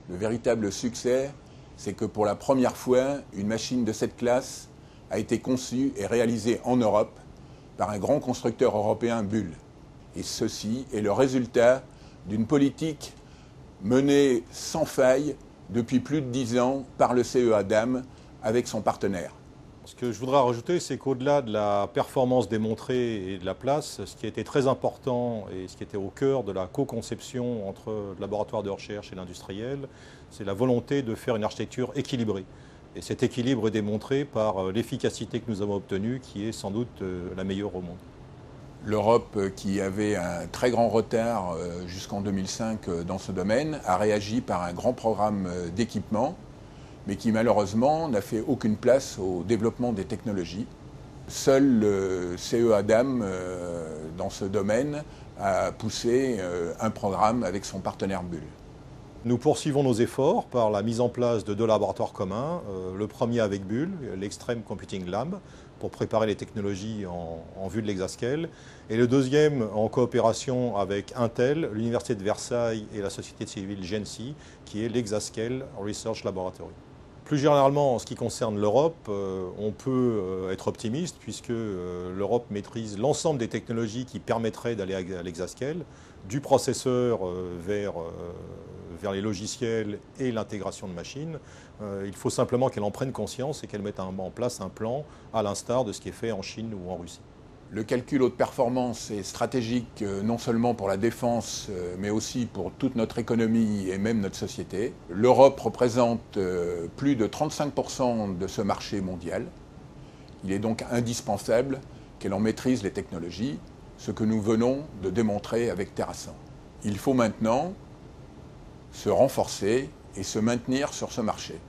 Le véritable succès, c'est que pour la première fois, une machine de cette classe a été conçue et réalisée en Europe par un grand constructeur européen, Bull. Et ceci est le résultat d'une politique menée sans faille depuis plus de 10 ans par le CEA DAM avec son partenaire. Ce que je voudrais rajouter, c'est qu'au-delà de la performance démontrée et de la place, ce qui était très important et ce qui était au cœur de la co-conception entre le laboratoire de recherche et l'industriel, c'est la volonté de faire une architecture équilibrée. Et cet équilibre est démontré par l'efficacité que nous avons obtenue, qui est sans doute la meilleure au monde. L'Europe, qui avait un très grand retard jusqu'en 2005 dans ce domaine, a réagi par un grand programme d'équipement, mais qui malheureusement n'a fait aucune place au développement des technologies. Seul le CEA DAM, dans ce domaine, a poussé un programme avec son partenaire Bull. Nous poursuivons nos efforts par la mise en place de 2 laboratoires communs, le premier avec Bull, l'Extreme Computing Lab, pour préparer les technologies en vue de l'exascale, et le deuxième en coopération avec Intel, l'Université de Versailles et la société civile GENSI, qui est l'Exascale Research Laboratory. Plus généralement, en ce qui concerne l'Europe, on peut être optimiste puisque l'Europe maîtrise l'ensemble des technologies qui permettraient d'aller à l'exascale, du processeur vers les logiciels et l'intégration de machines. Il faut simplement qu'elle en prenne conscience et qu'elle mette en place un plan à l'instar de ce qui est fait en Chine ou en Russie. Le calcul haute performance est stratégique non seulement pour la défense, mais aussi pour toute notre économie et même notre société. L'Europe représente plus de 35% de ce marché mondial. Il est donc indispensable qu'elle en maîtrise les technologies, ce que nous venons de démontrer avec Terrascent. Il faut maintenant se renforcer et se maintenir sur ce marché.